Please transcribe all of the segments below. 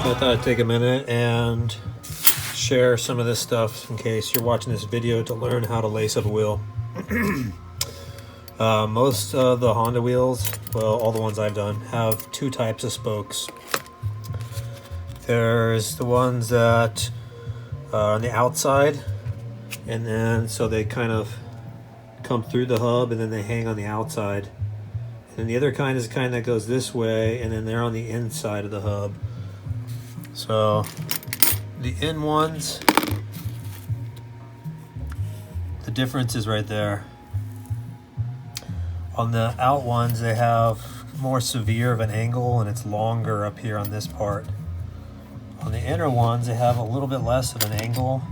So I thought I'd take a minute and share some of this stuff in case you're watching this video to learn how to lace up a wheel. Most of the Honda wheels, well, all the ones I've done, have two types of spokes. There's the ones that are on the outside, and then so they kind of come through the hub and then they hang on the outside. And the other kind is the kind that goes this way and then they're on the inside of the hub. So the in ones, the difference is right there. On the out ones, they have more severe of an angle and it's longer up here on this part. On the inner ones, they have a little bit less of an angle.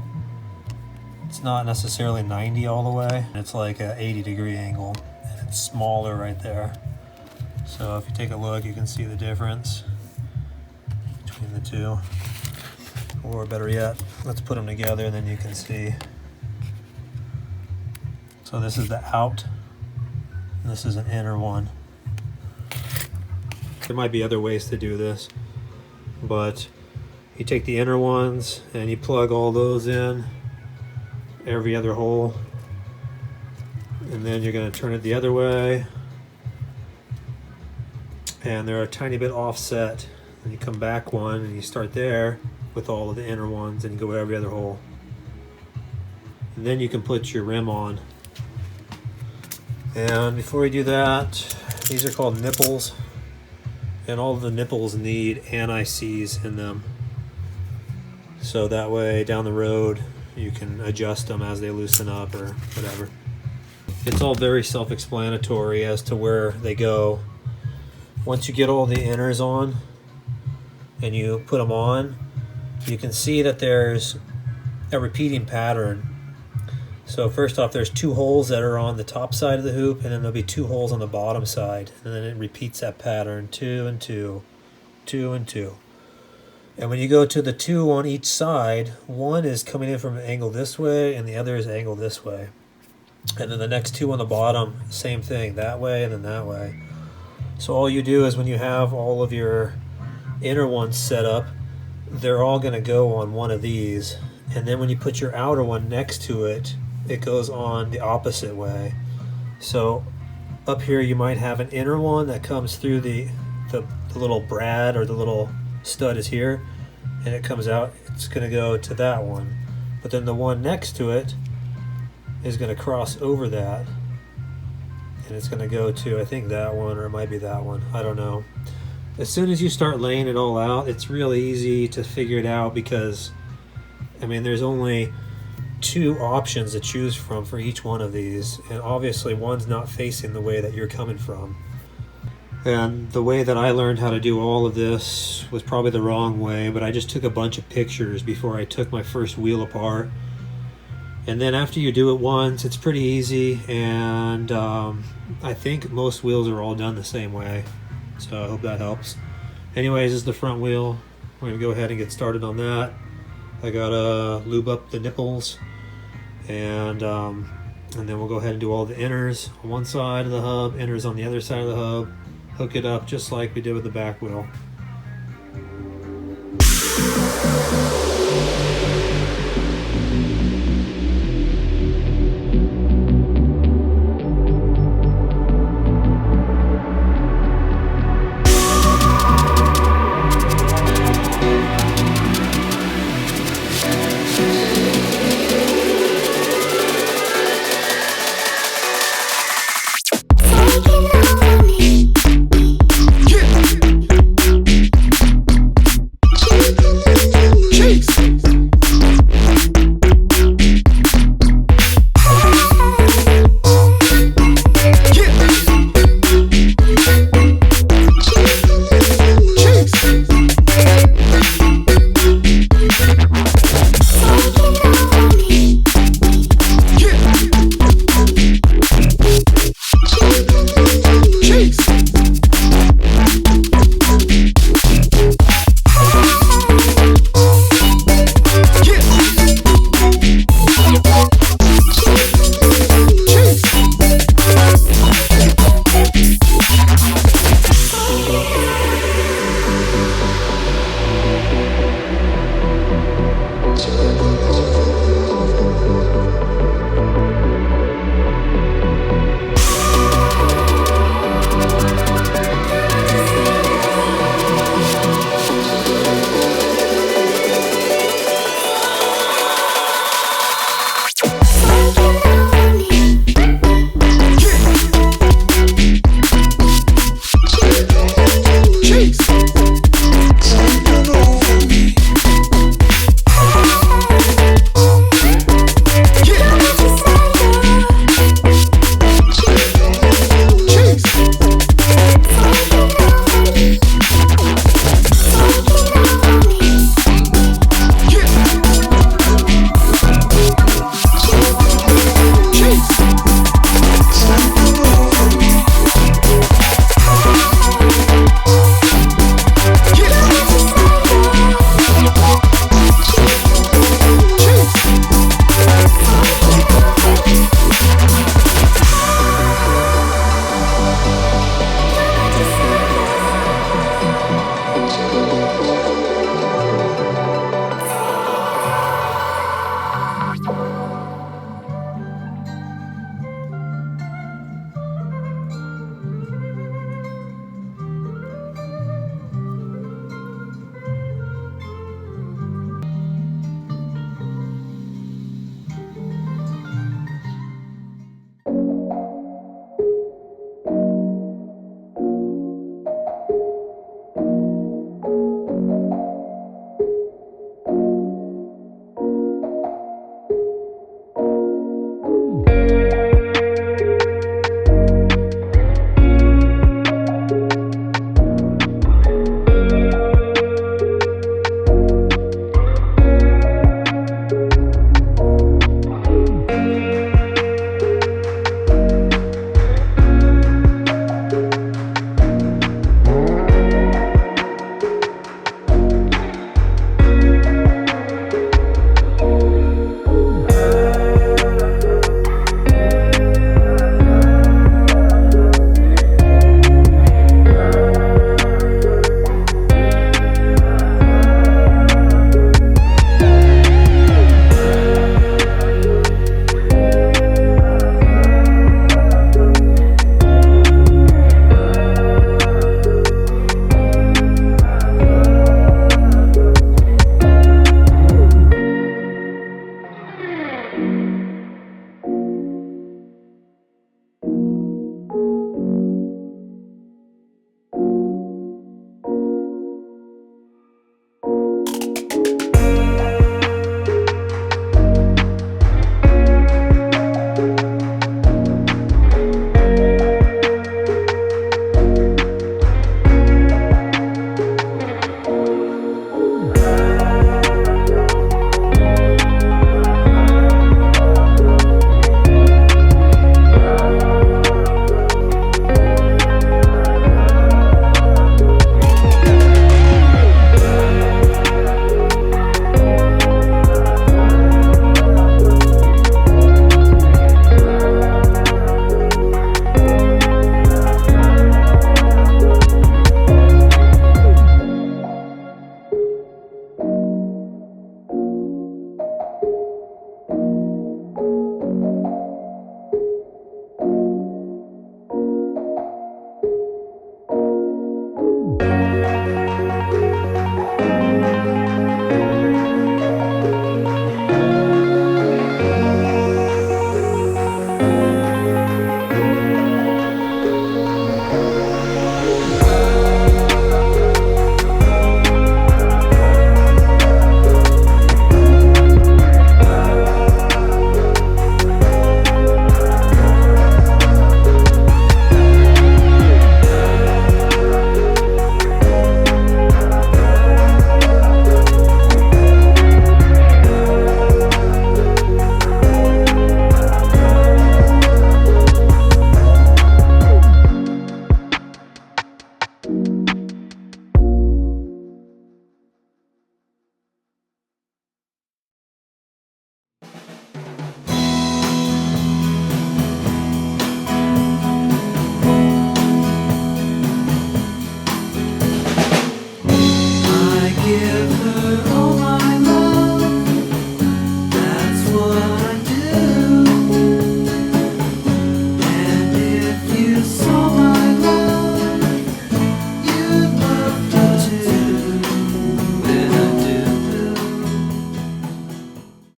It's not necessarily 90 all the way. It's like an 80-degree angle, and it's smaller right there. So if you take a look, you can see the difference between the two. Or better yet, let's put them together and then you can see. So this is the out, and this is an inner one. There might be other ways to do this, but you take the inner ones and you plug all those in, every other hole, and then you're going to turn it the other way, and they're a tiny bit offset, and you come back one and you start there with all of the inner ones and you go every other hole, and then you can put your rim on. And before you do that, these are called nipples, and all of the nipples need anti-seize in them, so that way down the road you can adjust them as they loosen up or whatever. It's all very self-explanatory as to where they go. Once you get all the inners on and you put them on, you can see that there's a repeating pattern. So first off, there's two holes that are on the top side of the hoop, and then there'll be two holes on the bottom side, and then it repeats that pattern, 2 and 2, 2 and 2. And when you go to the two on each side, one is coming in from an angle this way and the other is angled this way. And then the next two on the bottom, same thing, that way and then that way. So all you do is when you have all of your inner ones set up, they're all going to go on one of these. And then when you put your outer one next to it, it goes on the opposite way. So up here you might have an inner one that comes through the little brad, or the little stud is here, and it comes out, it's going to go to that one. But then the one next to it is going to cross over that, and it's going to go to, I think, that one, or it might be that one, I don't know. As soon as you start laying it all out, it's really easy to figure it out, because I mean there's only two options to choose from for each one of these, and obviously one's not facing the way that you're coming from. And the way that I learned how to do all of this was probably the wrong way, but I just took a bunch of pictures before I took my first wheel apart. And then after you do it once, it's pretty easy, and I think most wheels are all done the same way. So I hope that helps. Anyways, this is the front wheel. We're gonna go ahead and get started on that. I gotta lube up the nipples, and then we'll go ahead and do all the inners on one side of the hub, inners on the other side of the hub, hook it up just like we did with the back wheel.